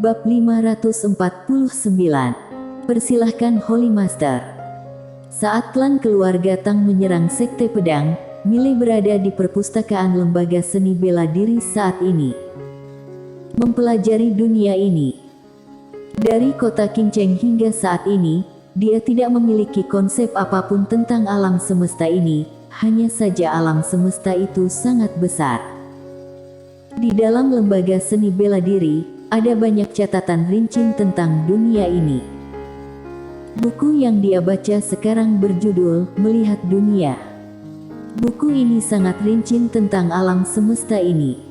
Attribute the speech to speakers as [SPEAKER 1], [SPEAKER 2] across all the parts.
[SPEAKER 1] Bab 549. Persilahkan Holy Master. Saat klan keluarga Tang menyerang Sekte Pedang, Mile berada di perpustakaan lembaga seni bela diri saat ini. Mempelajari dunia ini. Dari kota Qingcheng hingga saat ini, dia tidak memiliki konsep apapun tentang alam semesta ini, hanya saja alam semesta itu sangat besar. Di dalam lembaga seni bela diri, ada banyak catatan rinci tentang dunia ini. Buku yang dia baca sekarang berjudul Melihat Dunia. Buku ini sangat rinci tentang alam semesta ini.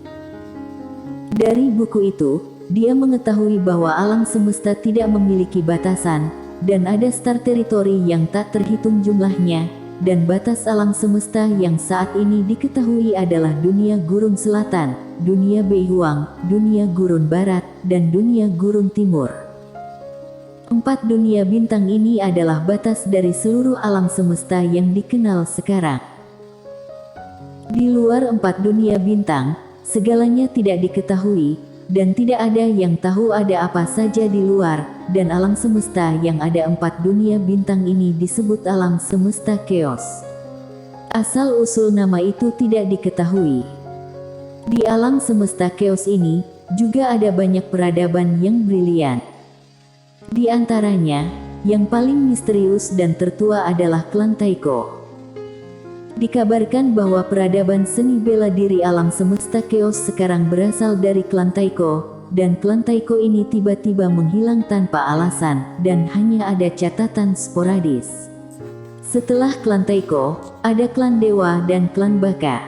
[SPEAKER 1] Dari buku itu, dia mengetahui bahwa alam semesta tidak memiliki batasan, dan ada star teritori yang tak terhitung jumlahnya, dan batas alam semesta yang saat ini diketahui adalah dunia gurun selatan, dunia Beihuang, dunia gurun barat, dan dunia gurun timur. 4 dunia bintang ini adalah batas dari seluruh alam semesta yang dikenal sekarang. Di luar 4 dunia bintang, segalanya tidak diketahui, dan tidak ada yang tahu ada apa saja di luar, dan alam semesta yang ada 4 dunia bintang ini disebut alam semesta chaos. Asal-usul nama itu tidak diketahui. Di alam semesta chaos ini, juga ada banyak peradaban yang brilian. Di antaranya, yang paling misterius dan tertua adalah klan Taiko. Dikabarkan bahwa peradaban seni bela diri alam semesta chaos sekarang berasal dari klan Taiko, dan klan Taiko ini tiba-tiba menghilang tanpa alasan, dan hanya ada catatan sporadis. Setelah klan Taiko, ada klan Dewa dan klan Baka.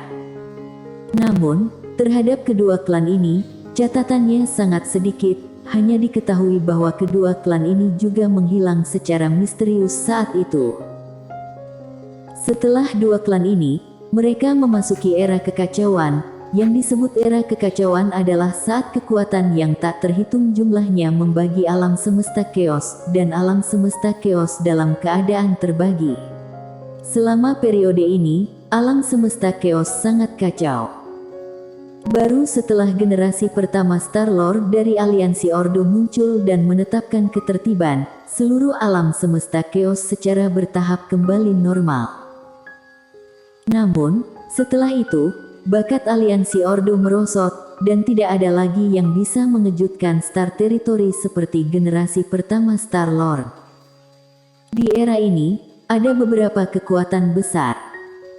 [SPEAKER 1] Namun, terhadap kedua klan ini, catatannya sangat sedikit, hanya diketahui bahwa kedua klan ini juga menghilang secara misterius saat itu. Setelah dua klan ini, mereka memasuki era kekacauan. Yang disebut era kekacauan adalah saat kekuatan yang tak terhitung jumlahnya membagi alam semesta chaos, dan alam semesta chaos dalam keadaan terbagi. Selama periode ini, alam semesta chaos sangat kacau. Baru setelah generasi pertama Star-Lord dari aliansi Ordo muncul dan menetapkan ketertiban, seluruh alam semesta chaos secara bertahap kembali normal. Namun, setelah itu, bakat aliansi Ordo merosot, dan tidak ada lagi yang bisa mengejutkan Star Territory seperti generasi pertama Star-Lord. Di era ini, ada beberapa kekuatan besar.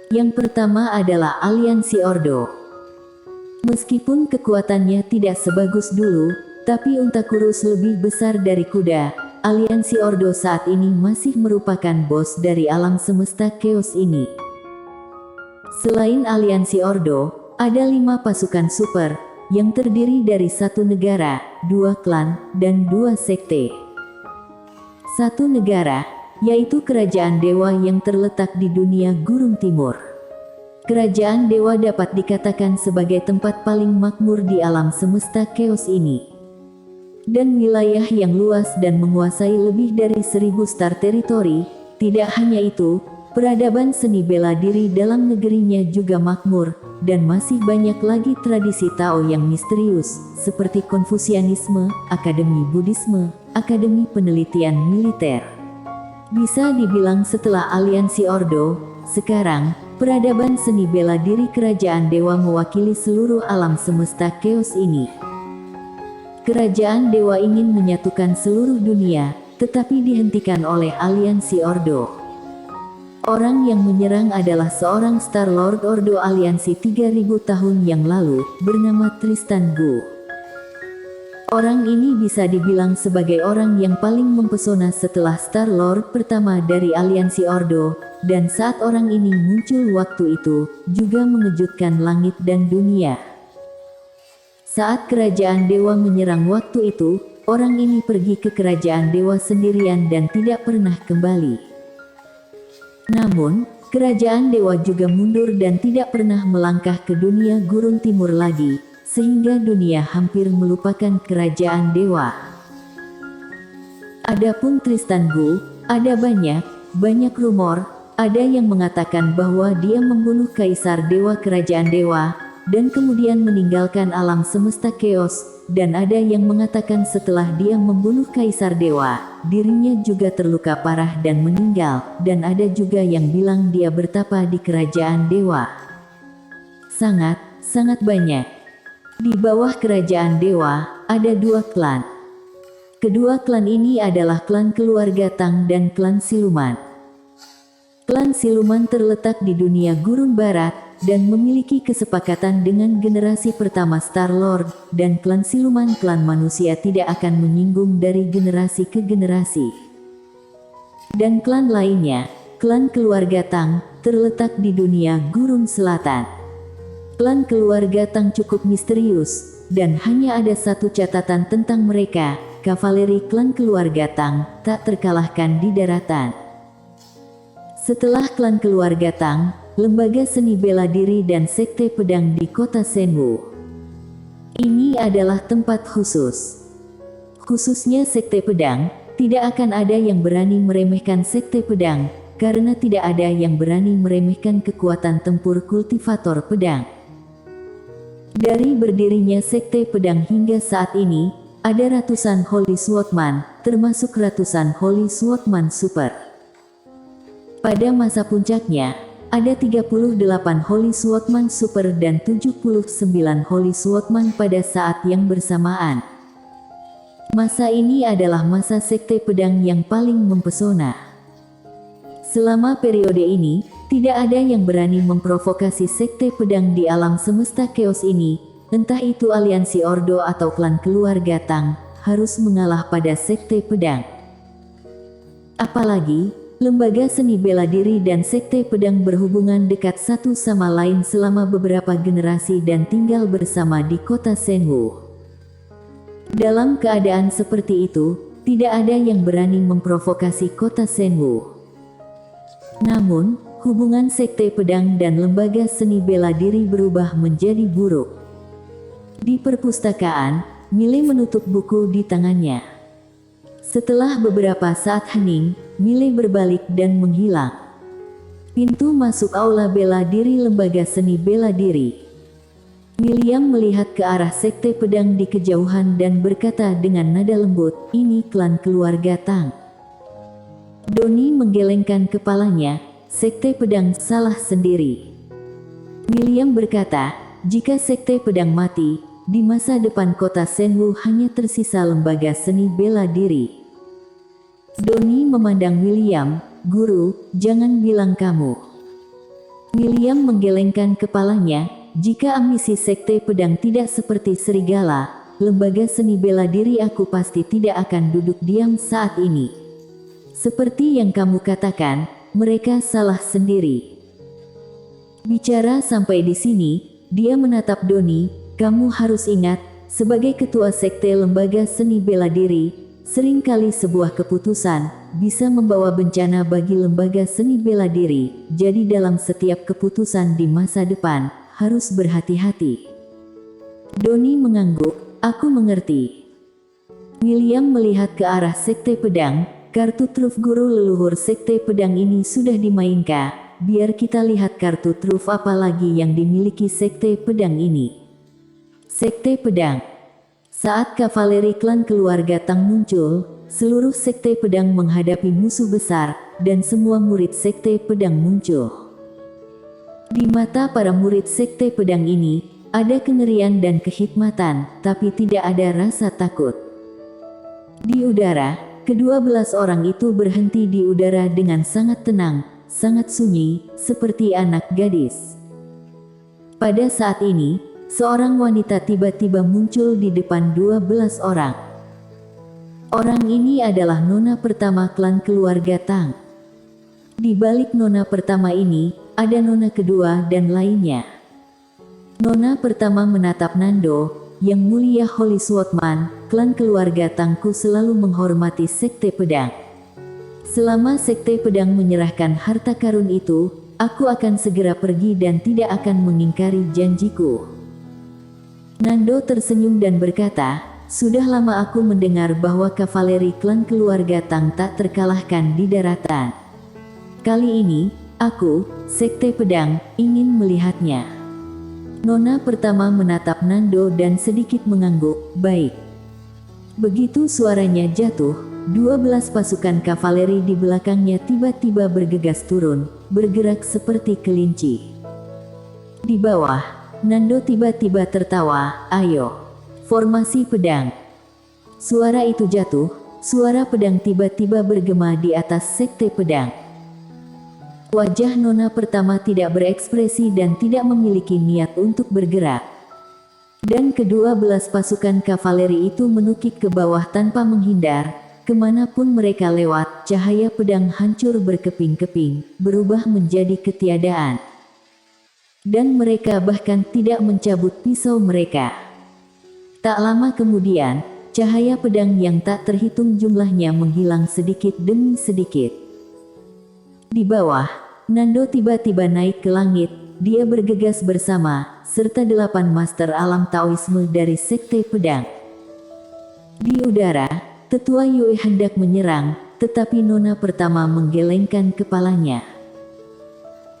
[SPEAKER 1] Yang pertama adalah aliansi Ordo. Meskipun kekuatannya tidak sebagus dulu, tapi unta kurus lebih besar dari kuda, aliansi Ordo saat ini masih merupakan bos dari alam semesta chaos ini. Selain aliansi Ordo, ada 5 pasukan super, yang terdiri dari 1 negara, 2 klan, dan 2 sekte. 1 negara, yaitu Kerajaan Dewa yang terletak di dunia Gurun Timur. Kerajaan Dewa dapat dikatakan sebagai tempat paling makmur di alam semesta chaos ini. Dan wilayah yang luas dan menguasai lebih dari 1000 star territory. Tidak hanya itu, peradaban seni bela diri dalam negerinya juga makmur, dan masih banyak lagi tradisi Tao yang misterius, seperti Konfusianisme, Akademi Buddhisme, Akademi Penelitian Militer. Bisa dibilang setelah aliansi Ordo, sekarang, peradaban seni bela diri Kerajaan Dewa mewakili seluruh alam semesta chaos ini. Kerajaan Dewa ingin menyatukan seluruh dunia, tetapi dihentikan oleh aliansi Ordo. Orang yang menyerang adalah seorang Star-Lord Ordo aliansi 3000 tahun yang lalu, bernama Tristan Gu. Orang ini bisa dibilang sebagai orang yang paling mempesona setelah Star-Lord pertama dari aliansi Ordo, dan saat orang ini muncul waktu itu, juga mengejutkan langit dan dunia. Saat Kerajaan Dewa menyerang waktu itu, orang ini pergi ke Kerajaan Dewa sendirian dan tidak pernah kembali. Namun, Kerajaan Dewa juga mundur dan tidak pernah melangkah ke dunia Gurun Timur lagi, sehingga dunia hampir melupakan Kerajaan Dewa. Adapun Tristan Gu, ada banyak rumor, ada yang mengatakan bahwa dia membunuh Kaisar Dewa Kerajaan Dewa, dan kemudian meninggalkan alam semesta chaos, dan ada yang mengatakan setelah dia membunuh Kaisar Dewa, dirinya juga terluka parah dan meninggal, dan ada juga yang bilang dia bertapa di kerajaan dewa. Sangat banyak. Di bawah kerajaan dewa, ada dua klan. Kedua klan ini adalah klan keluarga Tang dan klan siluman. Klan siluman terletak di dunia gurun barat, dan memiliki kesepakatan dengan generasi pertama Star-Lord, dan klan siluman klan manusia tidak akan menyinggung dari generasi ke generasi. Dan klan lainnya, klan keluarga Tang, terletak di dunia gurun selatan. Klan keluarga Tang cukup misterius, dan hanya ada satu catatan tentang mereka, kavaleri klan keluarga Tang, tak terkalahkan di daratan. Setelah klan keluarga Tang, lembaga seni bela diri dan sekte pedang di kota Shenwu. Ini adalah tempat khusus. Khususnya sekte pedang, tidak akan ada yang berani meremehkan sekte pedang, karena tidak ada yang berani meremehkan kekuatan tempur kultivator pedang. Dari berdirinya sekte pedang hingga saat ini, ada ratusan Holy Swordsman, termasuk ratusan Holy Swordsman Super. Pada masa puncaknya, ada 38 Holy Swordsman Super dan 79 Holy Swordsman pada saat yang bersamaan. Masa ini adalah masa sekte pedang yang paling mempesona. Selama periode ini, tidak ada yang berani memprovokasi sekte pedang di alam semesta chaos ini, entah itu aliansi Ordo atau klan keluarga Tang, harus mengalah pada sekte pedang. Apalagi, lembaga seni bela diri dan sekte pedang berhubungan dekat satu sama lain selama beberapa generasi dan tinggal bersama di kota Shenwu. Dalam keadaan seperti itu, tidak ada yang berani memprovokasi kota Shenwu. Namun, hubungan sekte pedang dan lembaga seni bela diri berubah menjadi buruk. Di perpustakaan, Mile menutup buku di tangannya. Setelah beberapa saat hening, Mile berbalik dan menghilang. Pintu masuk aula bela diri lembaga seni bela diri. William melihat ke arah sekte pedang di kejauhan dan berkata dengan nada lembut, "Ini klan keluarga Tang." Donnie menggelengkan kepalanya, sekte pedang salah sendiri. William berkata, jika sekte pedang mati, di masa depan kota Shenwu hanya tersisa lembaga seni bela diri. Donnie memandang William, "Guru, jangan bilang kamu." William menggelengkan kepalanya, jika ambisi sekte pedang tidak seperti serigala, lembaga seni bela diri aku pasti tidak akan duduk diam saat ini. Seperti yang kamu katakan, mereka salah sendiri. Bicara sampai di sini, dia menatap Donnie, "Kamu harus ingat, sebagai ketua sekte lembaga seni bela diri, seringkali sebuah keputusan bisa membawa bencana bagi lembaga seni bela diri, jadi dalam setiap keputusan di masa depan, harus berhati-hati." Donnie mengangguk, "Aku mengerti." William melihat ke arah sekte pedang, kartu truf guru leluhur sekte pedang ini sudah dimainkan. Biar kita lihat kartu truf apa lagi yang dimiliki sekte pedang ini. Sekte pedang. Saat kavaleri klan keluarga Tang muncul, seluruh sekte pedang menghadapi musuh besar, dan semua murid sekte pedang muncul. Di mata para murid sekte pedang ini, ada kengerian dan kehikmatan, tapi tidak ada rasa takut. Di udara, kedua-belas orang itu berhenti di udara dengan sangat tenang, sangat sunyi, seperti anak gadis. Pada saat ini, seorang wanita tiba-tiba muncul di depan 12 orang. Orang ini adalah nona pertama klan keluarga Tang. Di balik nona pertama ini, ada nona kedua dan lainnya. Nona pertama menatap Nando, "Yang mulia Holy Swordsman, klan keluarga Tangku selalu menghormati sekte pedang. Selama sekte pedang menyerahkan harta karun itu, aku akan segera pergi dan tidak akan mengingkari janjiku." Nando tersenyum dan berkata, "Sudah lama aku mendengar bahwa kavaleri klan keluarga Tang tak terkalahkan di daratan. Kali ini, aku, sekte pedang, ingin melihatnya." Nona pertama menatap Nando dan sedikit mengangguk, baik. Begitu suaranya jatuh, 12 pasukan kavaleri di belakangnya tiba-tiba bergegas turun, bergerak seperti kelinci. Di bawah, Nando tiba-tiba tertawa, ayo, formasi pedang. Suara itu jatuh, suara pedang tiba-tiba bergema di atas sekte pedang. Wajah Nona pertama tidak berekspresi dan tidak memiliki niat untuk bergerak. Dan ke-12 pasukan kavaleri itu menukik ke bawah tanpa menghindar, kemanapun mereka lewat, cahaya pedang hancur berkeping-keping, berubah menjadi ketiadaan. Dan mereka bahkan tidak mencabut pisau mereka. Tak lama kemudian, cahaya pedang yang tak terhitung jumlahnya menghilang sedikit demi sedikit. Di bawah, Nando tiba-tiba naik ke langit, dia bergegas bersama, serta 8 master alam Taoisme dari sekte pedang. Di udara, tetua Yue hendak menyerang, tetapi Nona pertama menggelengkan kepalanya.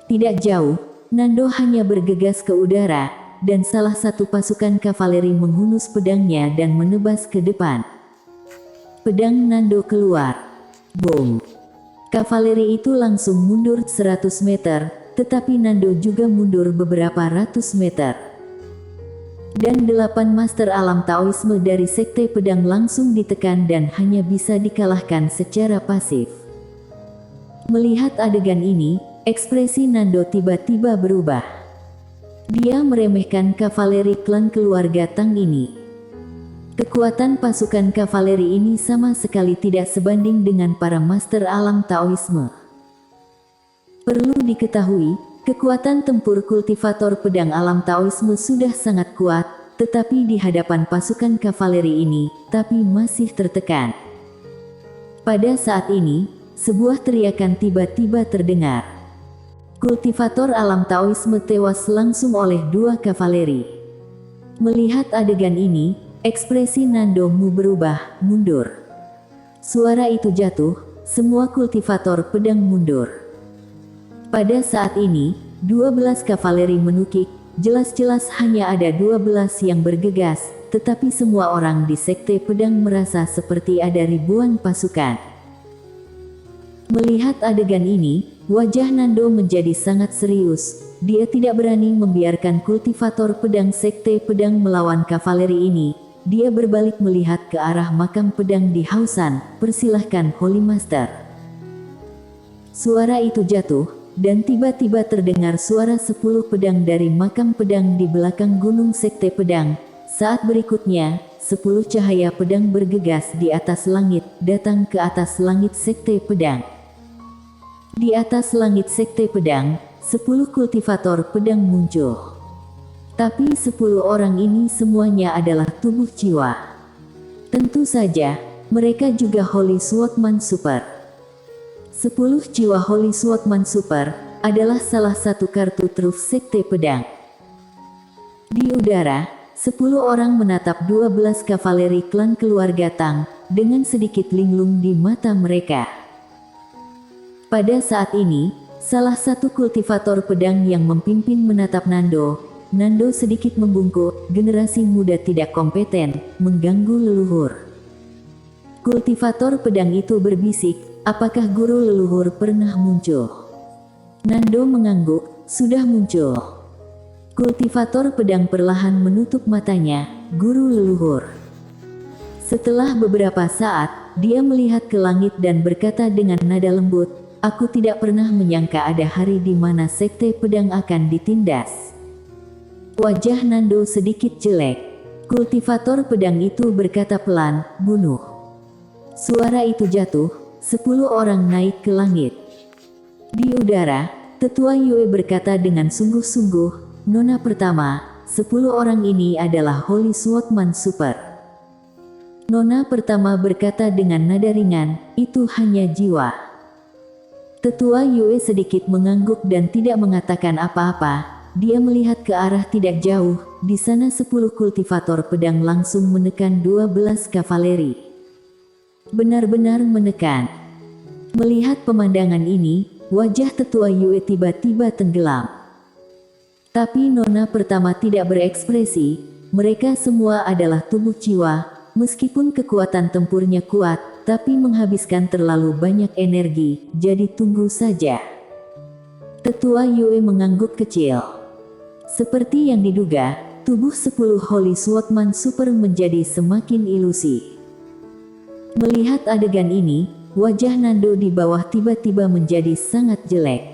[SPEAKER 1] Tidak jauh, Nando hanya bergegas ke udara, dan salah satu pasukan kavaleri menghunus pedangnya dan menebas ke depan. Pedang Nando keluar. Boom! Kavaleri itu langsung mundur 100 meter, tetapi Nando juga mundur beberapa ratus meter. Dan 8 master alam Taoisme dari sekte pedang langsung ditekan dan hanya bisa dikalahkan secara pasif. Melihat adegan ini, ekspresi Nando tiba-tiba berubah. Dia meremehkan kavaleri klan keluarga Tang ini. Kekuatan pasukan kavaleri ini sama sekali tidak sebanding dengan para master alam Taoisme. Perlu diketahui, kekuatan tempur kultivator pedang alam Taoisme sudah sangat kuat, tetapi di hadapan pasukan kavaleri ini, tapi masih tertekan. Pada saat ini, sebuah teriakan tiba-tiba terdengar. Kultivator alam Taoisme tewas langsung oleh 2 kavaleri. Melihat adegan ini, ekspresi Nando berubah, mundur. Suara itu jatuh, semua kultivator pedang mundur. Pada saat ini, 12 kavaleri menukik, jelas-jelas hanya ada 12 yang bergegas, tetapi semua orang di sekte pedang merasa seperti ada ribuan pasukan. Melihat adegan ini, wajah Nando menjadi sangat serius. Dia tidak berani membiarkan kultivator pedang sekte pedang melawan kavaleri ini. Dia berbalik melihat ke arah makam pedang di Hausan, persilahkan Holy Master. Suara itu jatuh, dan tiba-tiba terdengar suara 10 pedang dari makam pedang di belakang gunung sekte pedang. Saat berikutnya, 10 cahaya pedang bergegas di atas langit, datang ke atas langit sekte pedang. Di atas langit sekte pedang, 10 kultivator pedang muncul. Tapi 10 orang ini semuanya adalah tubuh jiwa. Tentu saja, mereka juga Holy Swordsman Super. 10 jiwa Holy Swordsman Super adalah salah satu kartu truf sekte pedang. Di udara, 10 orang menatap 12 kavaleri klan keluarga Tang, dengan sedikit linglung di mata mereka. Pada saat ini, salah satu kultivator pedang yang memimpin menatap Nando. Nando sedikit membungkuk, generasi muda tidak kompeten, mengganggu leluhur. Kultivator pedang itu berbisik, apakah guru leluhur pernah muncul? Nando mengangguk, sudah muncul. Kultivator pedang perlahan menutup matanya, guru leluhur. Setelah beberapa saat, dia melihat ke langit dan berkata dengan nada lembut, aku tidak pernah menyangka ada hari di mana sekte pedang akan ditindas. Wajah Nando sedikit jelek. Kultivator pedang itu berkata pelan, bunuh. Suara itu jatuh, 10 orang naik ke langit. Di udara, tetua Yue berkata dengan sungguh-sungguh, Nona pertama, 10 orang ini adalah Holy Swordsman Super. Nona pertama berkata dengan nada ringan, itu hanya jiwa. Tetua Yue sedikit mengangguk dan tidak mengatakan apa-apa. Dia melihat ke arah tidak jauh, di sana 10 kultivator pedang langsung menekan 12 kavaleri. Benar-benar menekan. Melihat pemandangan ini, wajah tetua Yue tiba-tiba tenggelam. Tapi nona pertama tidak berekspresi, mereka semua adalah tubuh jiwa, meskipun kekuatan tempurnya kuat, tapi menghabiskan terlalu banyak energi, jadi tunggu saja. Tetua Yue mengangguk kecil. Seperti yang diduga, tubuh 10 Holy Swordsman Super menjadi semakin ilusi. Melihat adegan ini, wajah Nando di bawah tiba-tiba menjadi sangat jelek.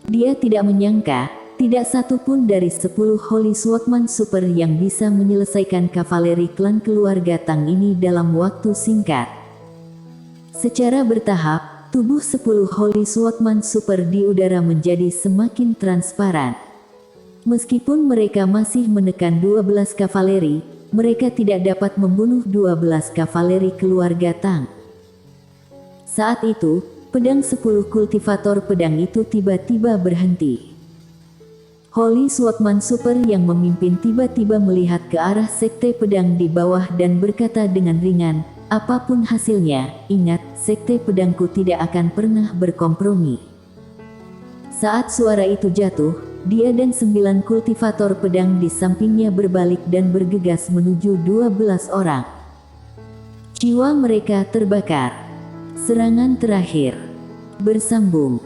[SPEAKER 1] Dia tidak menyangka, tidak satu pun dari 10 Holy Swordsman Super yang bisa menyelesaikan kavaleri klan keluarga Tang ini dalam waktu singkat. Secara bertahap, tubuh 10 Holy Swordsman Super di udara menjadi semakin transparan. Meskipun mereka masih menekan 12 kavaleri, mereka tidak dapat membunuh 12 kavaleri keluarga Tang. Saat itu, pedang 10 kultivator pedang itu tiba-tiba berhenti. Holy Swordsman Super yang memimpin tiba-tiba melihat ke arah sekte pedang di bawah dan berkata dengan ringan, "Apapun hasilnya, ingat, sekte pedangku tidak akan pernah berkompromi." Saat suara itu jatuh, dia dan 9 kultivator pedang di sampingnya berbalik dan bergegas menuju 12 orang. Jiwa mereka terbakar. Serangan terakhir bersambung.